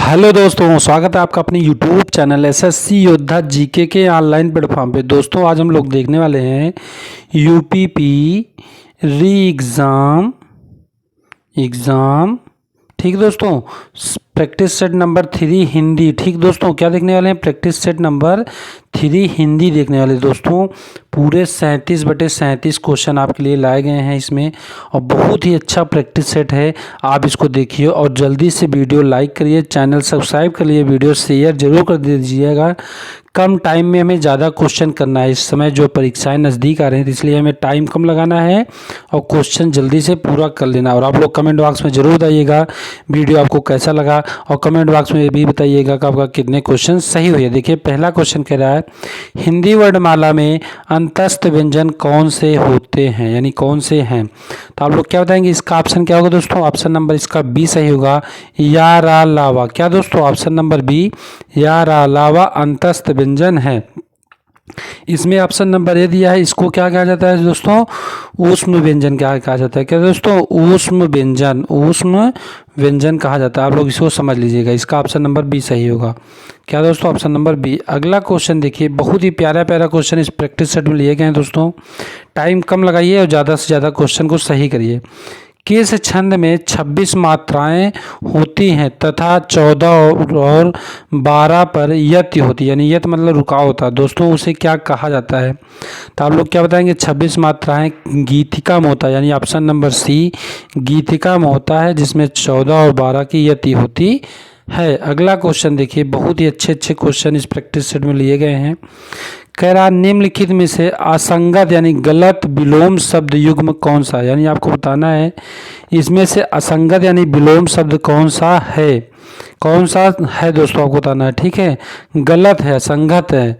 Hello दोस्तों, स्वागत है आपका अपने यूट्यूब चैनल एसएससी योद्धा जीके के ऑनलाइन प्लेटफॉर्म पे। दोस्तों आज हम लोग देखने वाले हैं यूपीपी री एग्ज़ाम। ठीक दोस्तों, प्रैक्टिस सेट नंबर 3 हिंदी। ठीक दोस्तों, क्या देखने वाले हैं? प्रैक्टिस सेट नंबर 3 हिंदी देखने वाले दोस्तों। पूरे 37/37 क्वेश्चन आपके लिए लाए गए हैं इसमें, और बहुत ही अच्छा प्रैक्टिस सेट है। आप इसको देखिए और जल्दी से वीडियो लाइक करिए, चैनल सब्सक्राइब करिए, वीडियो शेयर जरूर कर दीजिएगा। कम टाइम में हमें ज़्यादा क्वेश्चन करना है। इस समय जो परीक्षाएं नज़दीक आ रही हैं, तो इसलिए हमें टाइम कम लगाना है और क्वेश्चन जल्दी से पूरा कर लेना। और आप लोग कमेंट बॉक्स में ज़रूर बताइएगा वीडियो आपको कैसा लगा, और कमेंट बॉक्स में ये भी बताइएगा कि आपका कितने क्वेश्चन सही हुए। देखिए पहला क्वेश्चन कह रहा है हिंदी वर्णमाला में अंतस्थ व्यंजन कौन से होते हैं, यानी कौन से हैं। तो आप लोग क्या बताएंगे? इसका ऑप्शन क्या होगा दोस्तों? ऑप्शन नंबर इसका बी सही होगा, या रा लावा। क्या दोस्तों? ऑप्शन नंबर बी, या रा लावा अंतस्थ व्यंजन है। इसमें ऑप्शन नंबर ए दिया है, इसको क्या कहा जाता है दोस्तों? ऊष्म व्यंजन क्या कहा जाता है? क्या दोस्तों? ऊष्म व्यंजन कहा जाता है। आप लोग इसको समझ लीजिएगा, इसका ऑप्शन नंबर बी सही होगा। क्या दोस्तों? Option number B. अगला क्वेश्चन देखिए, बहुत ही प्यारा प्यारा क्वेश्चन इस प्रैक्टिस सेट में लिए गए हैं दोस्तों। टाइम कम लगाइए और ज़्यादा से ज़्यादा क्वेश्चन को सही करिए। किस छंद में 26 मात्राएं होती हैं तथा 14 और 12 पर यति होती है, यानी यत मतलब रुकाव होता है दोस्तों, उसे क्या कहा जाता है? तो आप लोग क्या बताएंगे? 26 मात्राएं गीतिका में होता है, यानी ऑप्शन नंबर सी गीतिका में होता है, जिसमें 14 और 12 की यति होती है। अगला क्वेश्चन देखिए, बहुत ही अच्छे अच्छे क्वेश्चन इस प्रैक्टिस सेट में लिए गए हैं। कह रहा निम्नलिखित में से असंगत यानी गलत विलोम शब्द युग्म कौन सा है, यानी आपको बताना है इसमें से असंगत यानी विलोम शब्द कौन सा है। कौन सा है दोस्तों, आपको बताना है। ठीक है, गलत है, असंगत है,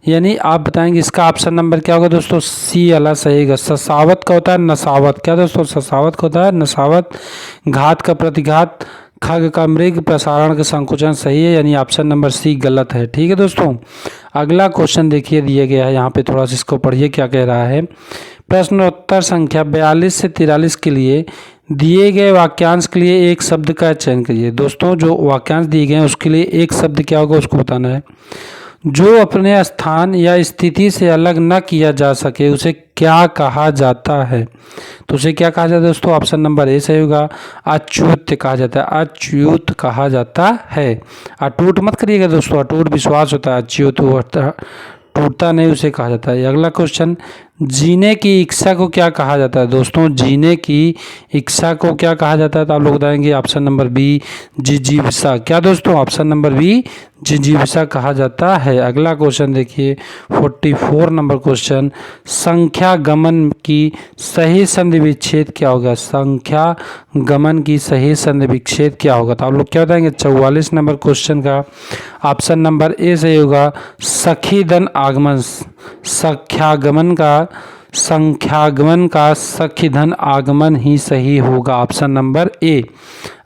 यानी आप बताएंगे इसका ऑप्शन नंबर क्या होगा दोस्तों? सी वाला सही होगा। ससावत का होता है नसावत। क्या दोस्तों? ससावत का होता है नसावत। घात का प्रतिघात, खग का मृग, प्रसारण का संकुचन सही है, यानी ऑप्शन नंबर सी गलत है। ठीक है दोस्तों, अगला क्वेश्चन देखिए दिया गया है यहाँ पे, थोड़ा सा इसको पढ़िए क्या कह रहा है। प्रश्नोत्तर संख्या 42 से 43 के लिए दिए गए वाक्यांश के लिए एक शब्द का चयन करिए। दोस्तों जो वाक्यांश दिए गए हैं उसके लिए एक शब्द क्या होगा उसको बताना है। जो अपने स्थान या स्थिति से अलग न किया जा सके उसे क्या कहा जाता है? तो उसे क्या कहा जाता है दोस्तों? ऑप्शन नंबर ए सही होगा, अच्युत कहा जाता है। अच्युत कहा जाता है। अटूट मत करिएगा दोस्तों, अटूट विश्वास होता है, अच्युत टूटता नहीं उसे कहा जाता है। अगला क्वेश्चन, जीने की इच्छा को क्या कहा जाता है? दोस्तों जीने की इच्छा को क्या कहा जाता है? तो आप लोग बताएंगे ऑप्शन नंबर बी जिजीविषा। क्या दोस्तों? ऑप्शन नंबर बी जिजीविषा कहा जाता है। अगला क्वेश्चन देखिए 44 नंबर क्वेश्चन, संख्या गमन की सही संधि विच्छेद क्या होगा? संख्या गमन की सही संधि विच्छेद क्या होगा? तो आप लोग क्या बताएंगे? 44 नंबर क्वेश्चन का ऑप्शन नंबर ए सही होगा, सखी धन आगमन। संख्यागमन का सखी धन आगमन ही सही होगा, ऑप्शन नंबर ए।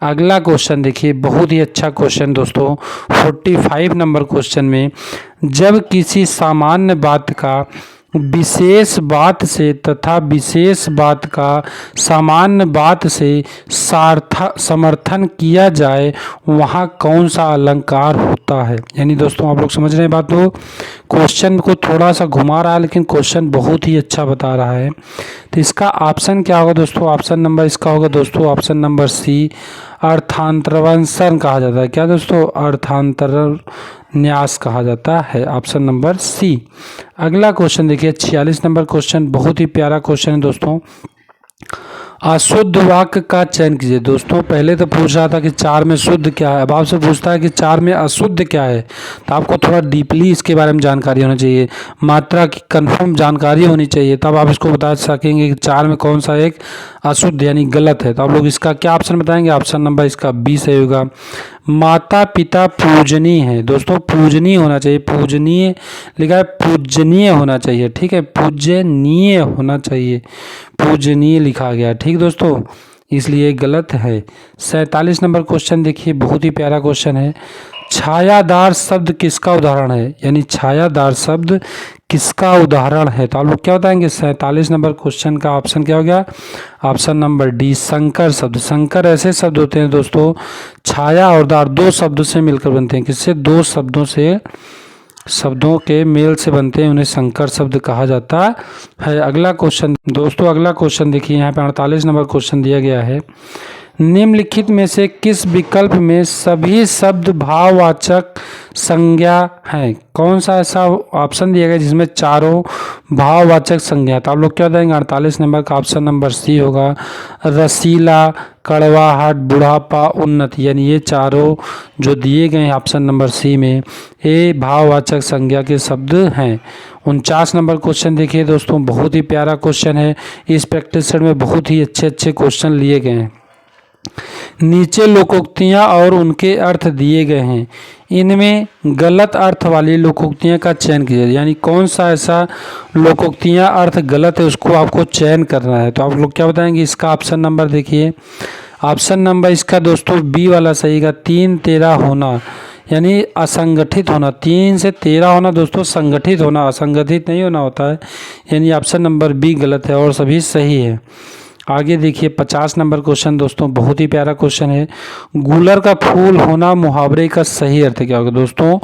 अगला क्वेश्चन देखिए, बहुत ही अच्छा क्वेश्चन दोस्तों। 45 नंबर क्वेश्चन में, जब किसी सामान्य बात का विशेष बात से तथा विशेष बात का सामान्य बात से समर्थन किया जाए वहाँ कौन सा अलंकार होता है? यानी दोस्तों आप लोग समझ रहे हैं बात को, क्वेश्चन को थोड़ा सा घुमा रहा है लेकिन क्वेश्चन बहुत ही अच्छा बता रहा है। तो इसका ऑप्शन क्या होगा दोस्तों? ऑप्शन नंबर इसका होगा दोस्तों ऑप्शन नंबर सी, अर्थांतरवंशन कहा जाता है। क्या दोस्तों? अर्थांतर न्यास कहा जाता है, ऑप्शन नंबर सी। अगला क्वेश्चन देखिए 46 नंबर क्वेश्चन, बहुत ही प्यारा क्वेश्चन है दोस्तों। अशुद्ध वाक्य का चयन कीजिए। दोस्तों पहले तो पूछ रहा था कि 4 में शुद्ध क्या है, अब आपसे पूछता है कि 4 में अशुद्ध क्या है। तो आपको थोड़ा डीपली इसके बारे में जानकारी होना चाहिए, मात्रा की कंफर्म जानकारी होनी चाहिए, तब आप इसको बता सकेंगे कि 4 में कौन सा एक अशुद्ध यानी गलत है। तो आप लोग इसका क्या ऑप्शन बताएंगे? ऑप्शन नंबर इसका बी सही होगा, माता पिता पूजनीय है। दोस्तों पूजनीय होना चाहिए, पूजनीय लिखा है, पूजनीय होना चाहिए। ठीक है, पूजनीय होना चाहिए, पूजनीय लिखा गया। ठीक दोस्तों, इसलिए गलत है। 47 नंबर क्वेश्चन देखिए, बहुत ही प्यारा क्वेश्चन है। छायादार शब्द किसका उदाहरण है, यानी छायादार शब्द किसका उदाहरण है। तो आप लोग क्या बताएंगे, 47 नंबर क्वेश्चन का ऑप्शन क्या हो गया, ऑप्शन नंबर डी संकर शब्द। संकर ऐसे शब्द होते हैं दोस्तों, छाया और दार दो शब्दों से मिलकर बनते हैं। किससे, दो शब्दों से, शब्दों के मेल से बनते हैं, उन्हें संकर शब्द कहा जाता है। अगला क्वेश्चन दोस्तों, अगला क्वेश्चन देखिए, यहाँ पे 48 नंबर क्वेश्चन दिया गया है। निम्नलिखित में से किस विकल्प में सभी शब्द भाववाचक संज्ञा हैं। कौन सा ऐसा ऑप्शन दिया गया जिसमें चारों भाववाचक संज्ञा। तो आप लोग क्या बताएंगे, 48 नंबर का ऑप्शन नंबर सी होगा, रसीला, कड़वाहट, बुढ़ापा, उन्नति। यानी ये चारों जो दिए गए हैं ऑप्शन नंबर सी में, ये भाववाचक संज्ञा के शब्द हैं। 49 नंबर क्वेश्चन देखिए दोस्तों, बहुत ही प्यारा क्वेश्चन है। इस प्रैक्टिस सेट में बहुत ही अच्छे अच्छे क्वेश्चन लिए गए हैं। नीचे लोकोक्तियां और उनके अर्थ दिए गए हैं, इनमें गलत अर्थ वाली लोकोक्तियां का चयन कीजिए। यानी कौन सा ऐसा लोकोक्तियां अर्थ गलत है उसको आपको चयन करना है। तो आप लोग क्या बताएंगे, इसका ऑप्शन नंबर देखिए, ऑप्शन नंबर इसका दोस्तों बी वाला सही का 3 13 होना, यानी असंगठित होना। 3 से 13 होना दोस्तों संगठित होना, असंगठित नहीं होना होता है। यानी ऑप्शन नंबर बी गलत है और सभी सही है। आगे देखिए 50 नंबर क्वेश्चन दोस्तों, बहुत ही प्यारा क्वेश्चन है। गूलर का फूल होना मुहावरे का सही अर्थ क्या होगा। दोस्तों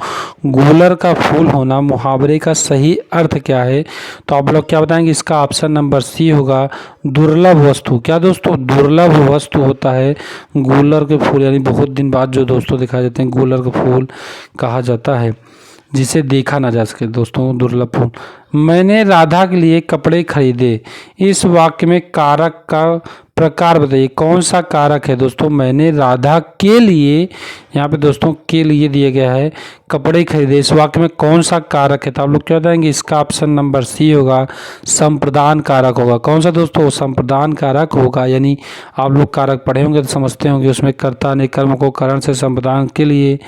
गूलर का फूल होना मुहावरे का सही अर्थ क्या है। तो आप लोग क्या बताएंगे, इसका ऑप्शन नंबर सी होगा, दुर्लभ वस्तु। क्या दोस्तों, दुर्लभ वस्तु होता है गूलर के फूल, यानी बहुत दिन बाद जो दोस्तों दिखाई देते हैं, गूलर का फूल कहा जाता है, जिसे देखा ना जा सके दोस्तों, दुर्लभ फूल। मैंने राधा के लिए कपड़े खरीदे, इस वाक्य में कारक का प्रकार बताइए। कौन सा कारक है दोस्तों, मैंने राधा के लिए, यहाँ पे दोस्तों के लिए दिया गया है, कपड़े खरीदे, इस वाक्य में कौन सा कारक है। तो आप लोग क्या बताएंगे, इसका ऑप्शन नंबर सी होगा, संप्रदान कारक होगा। कौन सा दोस्तों, संप्रदान कारक होगा। यानी आप लोग कारक पढ़े होंगे तो समझते होंगे, उसमें कर्ता ने कर्म को कारण से संप्रदान के लिए,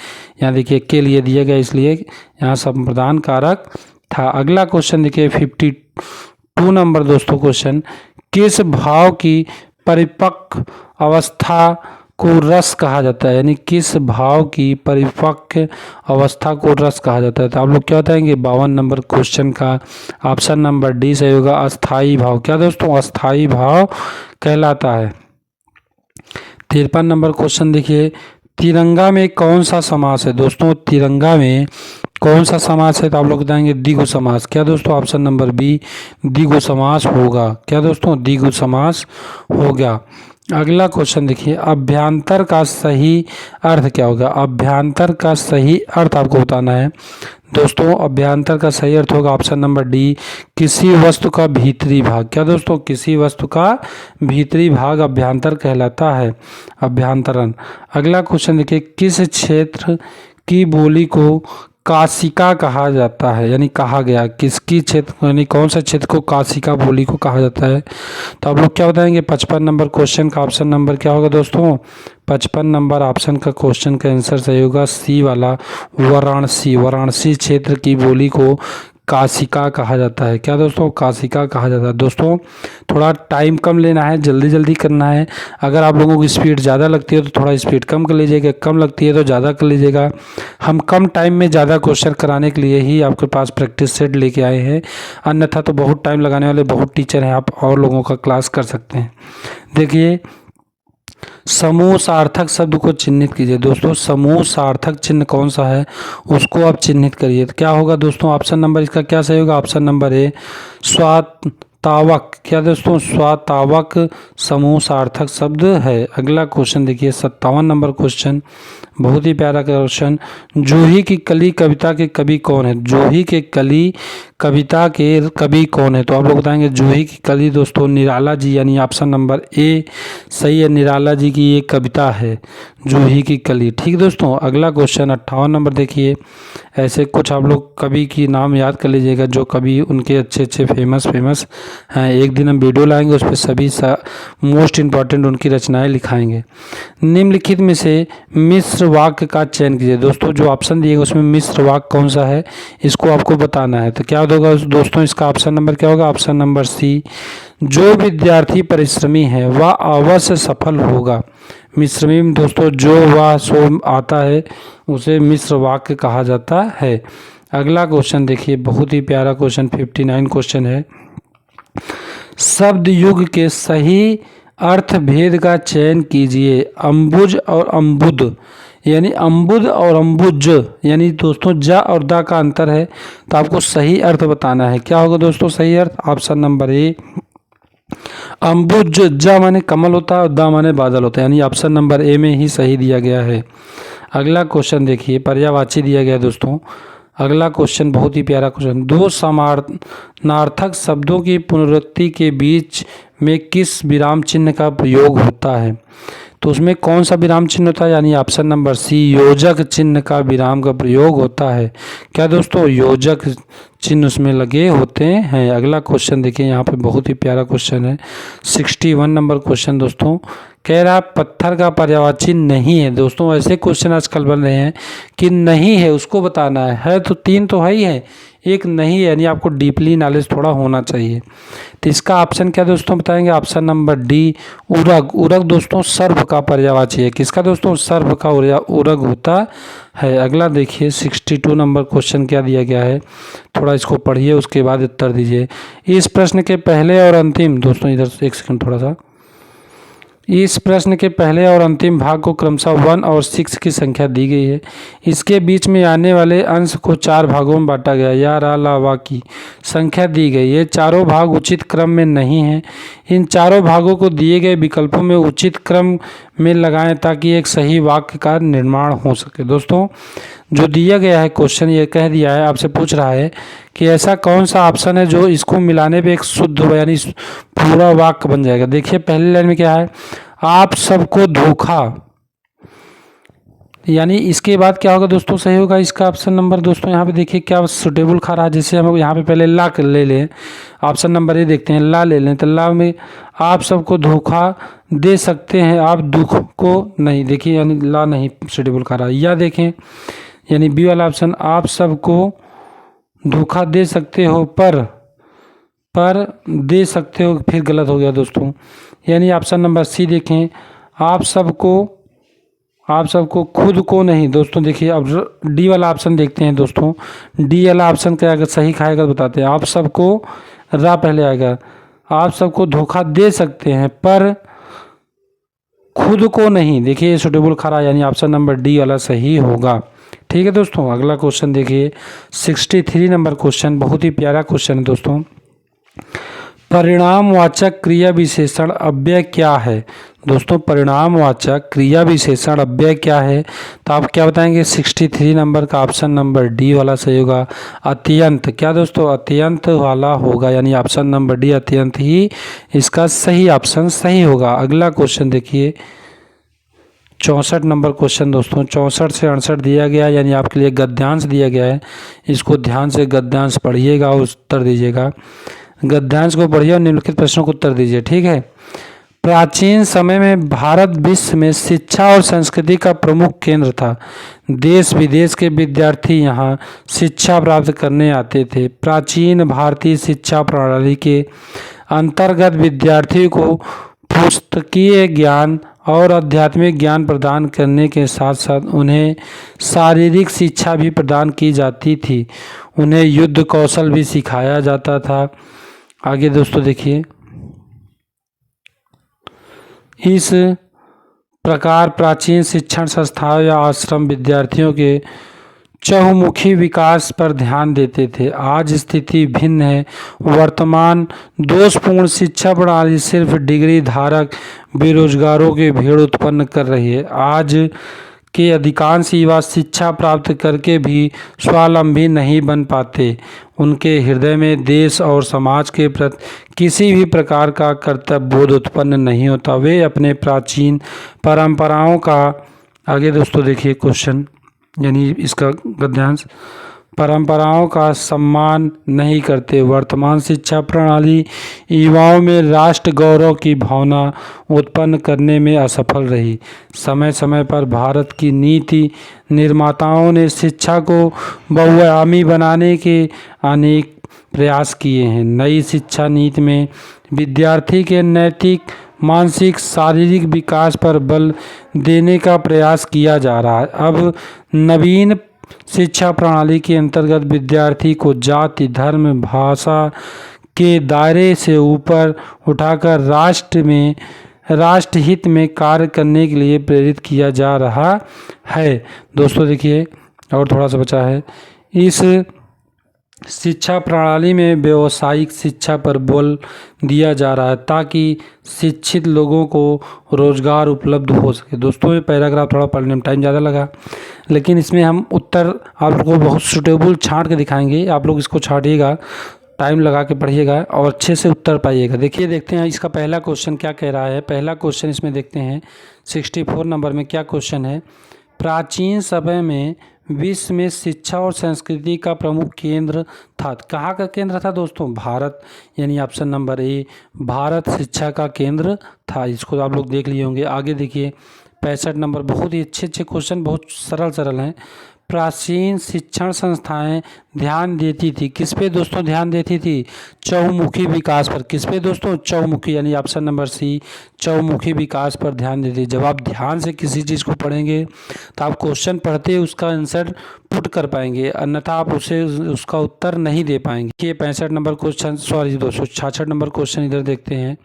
यहाँ देखिए के लिए दिया गया, इसलिए यहाँ संप्रदान कारक था। अगला क्वेश्चन देखिए 52 नंबर दोस्तों क्वेश्चन, किस भाव की परिपक्व अवस्था को रस कहा जाता है। यानी किस भाव की परिपक्व अवस्था को रस कहा जाता है। तो आप लोग क्या बताएंगे, 52 नंबर क्वेश्चन का ऑप्शन नंबर डी सही होगा, अस्थाई भाव। क्या दोस्तों, अस्थाई भाव कहलाता है। 53 नंबर क्वेश्चन देखिए, तिरंगा में कौन सा समास है। दोस्तों तिरंगा में कौन सा समास है। तो आप लोग बताएंगे द्विगु समास। क्या दोस्तों, ऑप्शन नंबर बी द्विगु समास होगा। क्या दोस्तों, द्विगु समास हो गया। अगला क्वेश्चन देखिए, अभ्यांतर का सही अर्थ क्या होगा। अभ्यांतर का सही अर्थ आपको बताना है दोस्तों। अभ्यांतर का सही अर्थ होगा ऑप्शन नंबर डी, किसी वस्तु का भीतरी भाग। क्या दोस्तों, किसी वस्तु का भीतरी भाग अभ्यांतर कहलाता है, अभ्यांतरण। अगला क्वेश्चन देखिए, किस क्षेत्र की बोली को काशिका कहा जाता है। यानी कहा गया, किसकी क्षेत्र, यानी कौन सा क्षेत्र को काशिका बोली को कहा जाता है। तो आप लोग क्या बताएंगे, 55 नंबर क्वेश्चन का ऑप्शन नंबर क्या होगा दोस्तों, 55 नंबर ऑप्शन का क्वेश्चन का आंसर सही होगा सी वाला, वाराणसी। वाराणसी क्षेत्र की बोली को काशिका कहा जाता है। क्या दोस्तों, काशिका कहा जाता है। दोस्तों थोड़ा टाइम कम लेना है, जल्दी जल्दी करना है। अगर आप लोगों की स्पीड ज़्यादा लगती है तो थोड़ा स्पीड कम कर लीजिएगा, कम लगती है तो ज़्यादा कर लीजिएगा। हम कम टाइम में ज़्यादा क्वेश्चन कराने के लिए ही आपके पास प्रैक्टिस सेट लेके आए हैं, अन्यथा तो बहुत टाइम लगाने वाले बहुत टीचर हैं, आप और लोगों का क्लास कर सकते हैं। देखिए समूह सार्थक शब्द को चिन्हित कीजिए। दोस्तों समूह सार्थक चिन्ह कौन सा है उसको आप चिन्हित करिए। तो क्या होगा दोस्तों, ऑप्शन नंबर इसका क्या सही होगा, ऑप्शन नंबर ए स्वातावक। क्या दोस्तों, स्वातावक समूह सार्थक शब्द है। अगला क्वेश्चन देखिए 57 नंबर क्वेश्चन, बहुत ही प्यारा क्वेश्चन, जूही की कली कविता के कवि कौन है। जूही के कली कविता के कवि कौन है। तो आप लोग बताएंगे जूही की कली दोस्तों निराला जी, यानी ऑप्शन नंबर ए सही है, निराला जी की ये कविता है जूही की कली। ठीक दोस्तों। अगला क्वेश्चन 58 नंबर देखिए, ऐसे कुछ आप लोग कवि की नाम याद कर लीजिएगा जो कवि उनके अच्छे अच्छे फेमस हैं। एक दिन हम वीडियो लाएंगे उस पर सभी मोस्ट इम्पॉर्टेंट उनकी रचनाएं लिखाएंगे। निम्नलिखित में से मिश्र वाक्य का चयन कीजिए। दोस्तों जो ऑप्शन दिए उसमें मिश्र वाक्य कौन सा है इसको आपको बताना है। तो क्या होगा दोस्तों, इसका ऑप्शन नंबर क्या होगा, ऑप्शन नंबर सी, जो विद्यार्थी परिश्रमी है वह अवश्य सफल होगा। मिश्रमीम दोस्तों जो वह सो आता है उसे मिश्र वाक्य कहा जाता है। अगला क्वेश्चन देखिए, बहुत ही प्यारा क्वेश्चन 59 क्वेश्चन है। शब्द युग के सही अर्थ भेद का चयन कीजिए। अम्बुज और अम्बुद, यानी अम्बुद और अम्बुज, यानी दोस्तों ज और द का अंतर है, तो आपको सही अर्थ बताना है। क्या होगा दोस्तों सही अर्थ? ऑप्शन नंबर ए अम्बुज, ज माने कमल होता है और द माने बादल होता है, यानी ऑप्शन नंबर ए में ही सही दिया गया है। अगला क्वेश्चन देखिए, पर्यायवाची दिया गया है दोस्तों। अगला क्वेश्चन बहुत ही प्यारा क्वेश्चन, दो समानार्थक शब्दों की पुनरुक्ति के बीच में किस विराम चिन्ह का प्रयोग होता है? तो उसमें कौन सा विराम चिन्ह होता है? यानी ऑप्शन नंबर सी योजक चिन्ह का विराम का प्रयोग होता है। क्या दोस्तों? योजक चिन्ह उसमें लगे होते हैं। अगला क्वेश्चन देखिए, यहाँ पे बहुत ही प्यारा क्वेश्चन है, 61 नंबर क्वेश्चन दोस्तों। कह रहा पत्थर का पर्यायवाची नहीं है। दोस्तों ऐसे क्वेश्चन आजकल बन रहे हैं कि नहीं है उसको बताना है तो तीन तो है ही है, एक नहीं है, यानी आपको डीपली नॉलेज थोड़ा होना चाहिए। तो इसका ऑप्शन क्या दोस्तों बताएंगे? ऑप्शन नंबर डी उरग। उरग दोस्तों सर्व का पर्यायवाची है। किसका दोस्तों? सर्व का उरग होता है। अगला देखिए 62 नंबर क्वेश्चन क्या दिया गया है, थोड़ा इसको पढ़िए उसके बाद उत्तर दीजिए। इस प्रश्न के पहले और अंतिम, दोस्तों इधर एक सेकंड थोड़ा सा, इस प्रश्न के पहले और अंतिम भाग को क्रमशः 1 और 6 की संख्या दी गई है। इसके बीच में आने वाले अंश को 4 भागों में बांटा गया। या रा ला वा की संख्या दी गई। ये चारों भाग उचित क्रम में नहीं हैं। इन चारों भागों को दिए गए विकल्पों में उचित क्रम में लगाएं ताकि एक सही वाक्य का निर्माण हो सके। दोस्तों जो दिया गया है क्वेश्चन, ये कह दिया है, आपसे पूछ रहा है कि ऐसा कौन सा ऑप्शन है जो इसको मिलाने पे एक शुद्ध यानी पूरा वाक्य बन जाएगा। देखिए पहली लाइन में क्या है, आप सबको धोखा, यानी इसके बाद क्या होगा दोस्तों? सही होगा इसका ऑप्शन नंबर, दोस्तों यहाँ पे देखिए क्या सुटेबल खा रहा है। जैसे हम यहाँ पे पहले ला ले लें, ऑप्शन नंबर ए देखते हैं, ला ले लें, तो ला में आप सबको धोखा दे सकते हैं, आप दुख को नहीं। देखिए यानी ला नहीं सुटेबल खा रहा है। या देखें यानी बी वाला ऑप्शन, आप सबको धोखा दे सकते हो पर दे सकते हो, फिर गलत हो गया दोस्तों। यानी ऑप्शन नंबर सी देखें, आप सबको खुद को नहीं। दोस्तों देखिए अब डी वाला ऑप्शन देखते हैं दोस्तों। डी वाला ऑप्शन क्या अगर सही खाएगा तो बताते हैं। आप सबको रा पहले आएगा, आप सबको धोखा दे सकते हैं पर खुद को नहीं। देखिए सुटेबल खरा, यानी ऑप्शन नंबर डी वाला सही होगा। ठीक है दोस्तों, अगला क्वेश्चन देखिए 63 नंबर क्वेश्चन, बहुत ही प्यारा क्वेश्चन है दोस्तों। परिणामवाचक क्रिया विशेषण अव्यय क्या है? दोस्तों परिणामवाचक क्रिया विशेषण अव्यय क्या है? तो आप क्या बताएंगे? 63 नंबर का ऑप्शन नंबर डी वाला सही होगा, अत्यंत। क्या दोस्तों? अत्यंत वाला होगा, यानी ऑप्शन नंबर डी अत्यंत ही इसका सही ऑप्शन सही होगा। अगला क्वेश्चन देखिए 64 नंबर क्वेश्चन दोस्तों, 64 से 68 दिया गया, यानी आपके लिए गद्यांश दिया गया है। इसको ध्यान से गद्यांश पढ़िएगा और उत्तर दीजिएगा। गद्यांश को पढ़िए और निम्नलिखित प्रश्नों को उत्तर दीजिए। ठीक है। प्राचीन समय में भारत विश्व में शिक्षा और संस्कृति का प्रमुख केंद्र था। देश विदेश के विद्यार्थी यहाँ शिक्षा प्राप्त करने आते थे। प्राचीन भारतीय शिक्षा प्रणाली के अंतर्गत विद्यार्थियों को पुस्तकीय ज्ञान और आध्यात्मिक ज्ञान प्रदान करने के साथ साथ उन्हें शारीरिक शिक्षा भी प्रदान की जाती थी। उन्हें युद्ध कौशल भी सिखाया जाता था। आगे दोस्तों देखिए, इस प्रकार प्राचीन शिक्षण संस्थाओं या आश्रम विद्यार्थियों के चहुमुखी विकास पर ध्यान देते थे। आज स्थिति भिन्न है। वर्तमान दोषपूर्ण शिक्षा प्रणाली सिर्फ डिग्री धारक बेरोजगारों की भीड़ उत्पन्न कर रही है। आज के अधिकांश युवा शिक्षा प्राप्त करके भी स्वावलंबी नहीं बन पाते। उनके हृदय में देश और समाज के प्रति किसी भी प्रकार का कर्तव्य बोध उत्पन्न नहीं होता। वे अपने प्राचीन परंपराओं का, आगे दोस्तों देखिए क्वेश्चन, यानी इसका गद्यांश, परंपराओं का सम्मान नहीं करते। वर्तमान शिक्षा प्रणाली युवाओं में राष्ट्र गौरव की भावना उत्पन्न करने में असफल रही। समय समय पर भारत की नीति निर्माताओं ने शिक्षा को बहुआयामी बनाने के अनेक प्रयास किए हैं। नई शिक्षा नीति में विद्यार्थी के नैतिक मानसिक शारीरिक विकास पर बल देने का प्रयास किया जा रहा है। अब नवीन शिक्षा प्रणाली के अंतर्गत विद्यार्थी को जाति, धर्म, भाषा के दायरे से ऊपर उठाकर राष्ट्रहित में कार्य करने के लिए प्रेरित किया जा रहा है। दोस्तों देखिए और थोड़ा सा बचा है। इस शिक्षा प्रणाली में व्यावसायिक शिक्षा पर बल दिया जा रहा है ताकि शिक्षित लोगों को रोजगार उपलब्ध हो सके। दोस्तों ये पैराग्राफ थोड़ा पढ़ने में टाइम ज़्यादा लगा, लेकिन इसमें हम उत्तर आप लोगों को बहुत सुटेबल छांट के दिखाएंगे। आप लोग इसको छांटिएगा, टाइम लगा के पढ़िएगा और अच्छे से उत्तर पाइएगा। देखिए देखते हैं इसका पहला क्वेश्चन क्या कह रहा है। पहला क्वेश्चन इसमें देखते हैं 64 नंबर में क्या क्वेश्चन है। प्राचीन समय में विश्व में शिक्षा और संस्कृति का प्रमुख केंद्र था। कहाँ का केंद्र था दोस्तों? भारत, यानी ऑप्शन नंबर ए भारत शिक्षा का केंद्र था। इसको आप लोग देख लिए होंगे। आगे देखिए 65 नंबर, बहुत ही अच्छे क्वेश्चन, बहुत सरल हैं। प्राचीन शिक्षण संस्थाएं ध्यान देती थी किस पे दोस्तों? ध्यान देती थी चहुमुखी विकास पर। किस पे दोस्तों? चहुमुखी, यानी ऑप्शन नंबर सी चहुमुखी विकास पर ध्यान देती। जब आप ध्यान से किसी चीज़ को पढ़ेंगे तो आप क्वेश्चन पढ़ते उसका आंसर पुट कर पाएंगे, अन्यथा आप उसका उत्तर नहीं दे पाएंगे। ये 65 नंबर क्वेश्चन, सॉरी दोस्तों 66 नंबर क्वेश्चन इधर देखते हैं।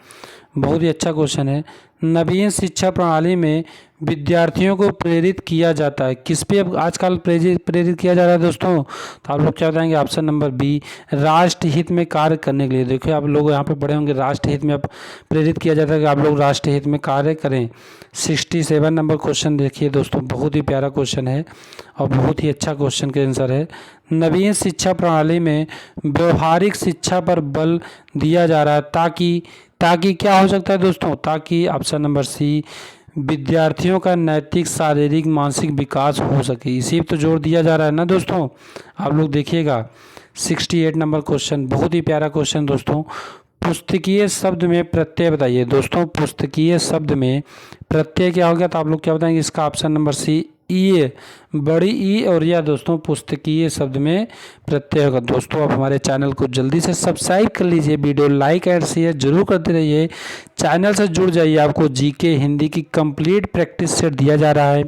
बहुत ही अच्छा क्वेश्चन है। नवीन शिक्षा प्रणाली में विद्यार्थियों को प्रेरित किया जाता है किस पे अब आजकल प्रेरित किया जा रहा है दोस्तों? तो आप लोग क्या बताएंगे? ऑप्शन नंबर बी राष्ट्रहित में कार्य करने के लिए। देखिए आप लोग यहाँ पे पढ़े होंगे राष्ट्रहित में अब प्रेरित किया जाता है कि आप लोग राष्ट्रहित में कार्य करें। 67 नंबर क्वेश्चन देखिए दोस्तों, बहुत ही प्यारा क्वेश्चन है और बहुत ही अच्छा क्वेश्चन का आंसर है। नवीन शिक्षा प्रणाली में व्यवहारिक शिक्षा पर बल दिया जा रहा है ताकि क्या हो सकता है दोस्तों? ताकि ऑप्शन नंबर सी विद्यार्थियों का नैतिक, शारीरिक, मानसिक विकास हो सके। इसी पे तो जोर दिया जा रहा है ना दोस्तों। आप लोग देखिएगा 68 नंबर क्वेश्चन, बहुत ही प्यारा क्वेश्चन दोस्तों। पुस्तकीय शब्द में प्रत्यय बताइए दोस्तों। पुस्तकीय शब्द में प्रत्यय क्या हो गया? तो आप लोग क्या बताएंगे? इसका ऑप्शन नंबर सी ई, बड़ी ई और या दोस्तों पुस्तकीय शब्द में प्रत्यय होगा। दोस्तों आप हमारे चैनल को जल्दी से सब्सक्राइब कर लीजिए, वीडियो लाइक एंड शेयर जरूर करते रहिए, चैनल से जुड़ जाइए। आपको जीके हिंदी की कंप्लीट प्रैक्टिस सेट दिया जा रहा है।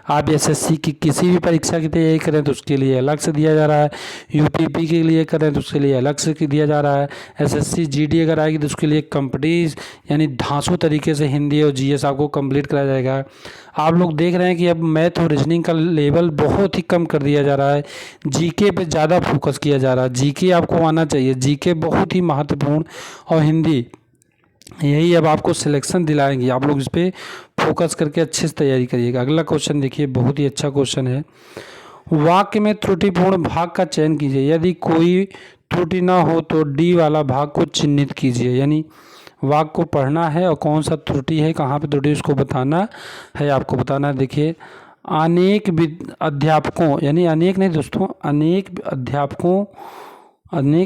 आप एसएससी की किसी भी परीक्षा की तैयारी करें तो उसके लिए अलग से दिया जा रहा है, यूपीपी के लिए करें तो उसके लिए अलग से दिया जा रहा है, एसएससी जीडी अगर आएगी तो उसके लिए कंप्लीट यानी धांसू तरीके से हिंदी और जीएस आपको कंप्लीट कराया जाएगा। आप लोग देख रहे हैं कि अब मैथ और रीजनिंग का लेवल बहुत ही कम कर दिया जा रहा है, जीके पे ज़्यादा फोकस किया जा रहा है। जीके आपको आना चाहिए, जीके बहुत ही महत्वपूर्ण, और हिंदी यही अब आपको सिलेक्शन दिलाएंगे। आप लोग इस पर फोकस करके अच्छे से तैयारी करिएगा। अगला क्वेश्चन देखिए, बहुत ही अच्छा क्वेश्चन है। वाक्य में त्रुटिपूर्ण भाग का चयन कीजिए। यदि कोई त्रुटि ना हो तो डी वाला भाग को चिन्हित कीजिए। यानी वाक्य को पढ़ना है और कौन सा त्रुटि है, कहाँ पे त्रुटि उसको बताना है, आपको बताना है। देखिए अनेक अध्यापकों, यानी अनेक नहीं दोस्तों, अनेक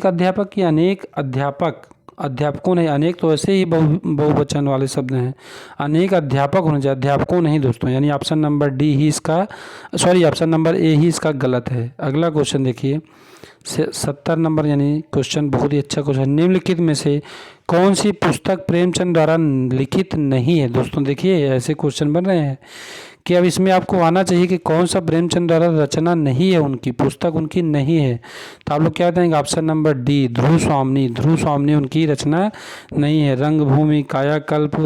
अध्यापक की अनेक अध्यापकों नहीं, अनेक तो ऐसे ही बहुवचन वाले शब्द हैं। अनेक अध्यापक होने चाहिए, अध्यापकों नहीं दोस्तों। यानी ऑप्शन नंबर डी ही इसका, सॉरी ऑप्शन नंबर ए ही इसका गलत है। अगला क्वेश्चन देखिए 70 नंबर, यानी क्वेश्चन बहुत ही अच्छा क्वेश्चन। निम्नलिखित में से कौन सी पुस्तक प्रेमचंद द्वारा लिखित नहीं है? दोस्तों देखिए ऐसे क्वेश्चन बन रहे हैं कि अब इसमें आपको आना चाहिए कि कौन सा प्रेमचंद द्वारा रचना नहीं है, उनकी पुस्तक उनकी नहीं है। तो आप लोग क्या बताएंगे? ऑप्शन नंबर डी ध्रुव स्वामी उनकी रचना नहीं है। रंगभूमि, कायाकल्प,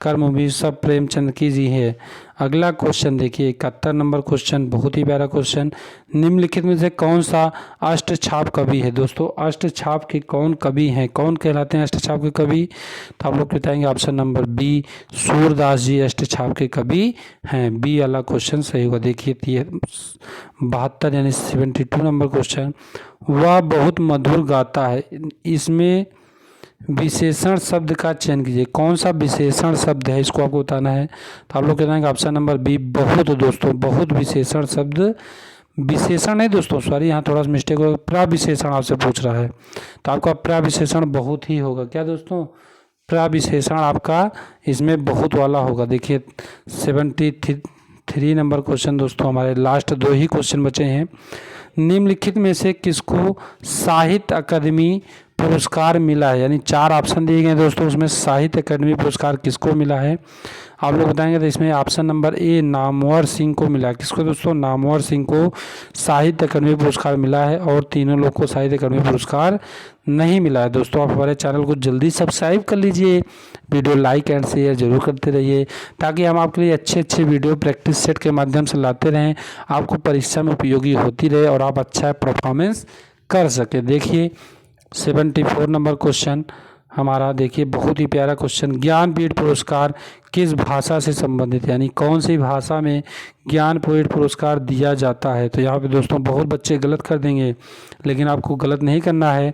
कर्मभूमि सब प्रेमचंद की जी है। अगला क्वेश्चन देखिए 71 नंबर क्वेश्चन, बहुत ही प्यारा क्वेश्चन। निम्नलिखित में से कौन सा अष्टछाप कवि है? दोस्तों अष्टछाप के कौन कवि हैं, कौन कहलाते हैं अष्टछाप के कवि? तो आप लोग बताएंगे ऑप्शन नंबर बी सूरदास जी अष्टछाप के कवि हैं। बी वाला क्वेश्चन सही होगा। देखिए 72 यानी 72 नंबर क्वेश्चन। वह बहुत मधुर गाता है, इसमें विशेषण शब्द का चयन कीजिए। कौन सा विशेषण शब्द है, इसको आपको बताना है। तो आप लोग कहते ऑप्शन नंबर बी बहुत। दोस्तों बहुत विशेषण शब्द, विशेषण नहीं दोस्तों, सॉरी यहाँ थोड़ा सा मिस्टेक होगा, प्रविशेषण आपसे पूछ रहा है तो आपका प्रविशेषण बहुत ही होगा। क्या दोस्तों? प्रविशेषण आपका इसमें बहुत वाला होगा। देखिए 73 नंबर क्वेश्चन दोस्तों, हमारे लास्ट 2 ही क्वेश्चन बचे हैं। निम्नलिखित में से किसको साहित्य अकादमी पुरस्कार मिला है, यानी 4 ऑप्शन दिए गए हैं दोस्तों, उसमें साहित्य अकादमी पुरस्कार किसको मिला है आप लोग बताएंगे। तो इसमें option number A Namvar Singh को मिला। किसको दोस्तों? नामवर सिंह को साहित्य अकादमी पुरस्कार मिला है, और तीनों लोग को साहित्य अकादमी पुरस्कार नहीं मिला है। दोस्तों आप हमारे चैनल को जल्दी सब्सक्राइब कर लीजिए, वीडियो लाइक एंड शेयर जरूर करते रहिए, ताकि हम आपके लिए अच्छे अच्छे वीडियो प्रैक्टिस सेट के माध्यम से लाते रहें, आपको परीक्षा में उपयोगी होती रहे और आप अच्छा परफॉर्मेंस कर सके। देखिए 74 नंबर क्वेश्चन हमारा, देखिए बहुत ही प्यारा क्वेश्चन। ज्ञानपीठ पुरस्कार किस भाषा से संबंधित, यानी कौन सी भाषा में ज्ञानपीठ पुरस्कार दिया जाता है। तो यहाँ पे दोस्तों बहुत बच्चे गलत कर देंगे, लेकिन आपको गलत नहीं करना है,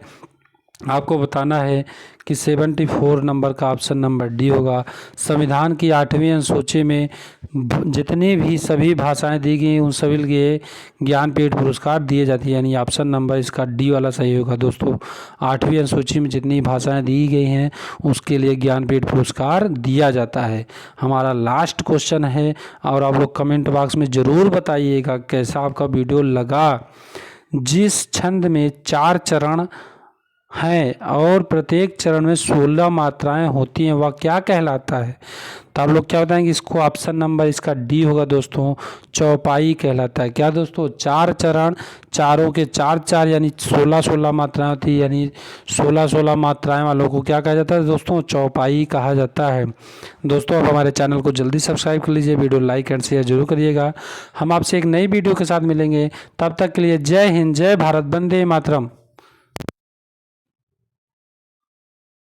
आपको बताना है कि 74 नंबर का ऑप्शन नंबर डी होगा। संविधान की 8वीं अनुसूची में जितनी भी सभी भाषाएं दी गई उन सभी के ज्ञानपीठ पुरस्कार दिए जाती है, यानी ऑप्शन नंबर इसका डी वाला सही होगा। दोस्तों 8वीं अनुसूची में जितनी भाषाएं दी गई हैं उसके लिए ज्ञानपीठ पुरस्कार दिया जाता है। हमारा लास्ट क्वेश्चन है, और आप लोग कमेंट बॉक्स में ज़रूर बताइएगा कैसा आपका वीडियो लगा। जिस छंद में 4 चरण हैं और प्रत्येक चरण में 16 मात्राएं होती हैं वह क्या कहलाता है। तो आप लोग क्या बताएंगे? इसको ऑप्शन नंबर इसका डी होगा दोस्तों, चौपाई कहलाता है। क्या दोस्तों? 4 चरण, चारों के 4 यानी 16 मात्राएं होती है, यानी 16 मात्राएं वालों को क्या कहा जाता है दोस्तों? चौपाई कहा जाता है। दोस्तों आप हमारे चैनल को जल्दी सब्सक्राइब कर लीजिए, वीडियो लाइक एंड शेयर जरूर करिएगा। हम आपसे एक नई वीडियो के साथ मिलेंगे, तब तक के लिए जय हिंद, जय भारत, वंदे मातरम।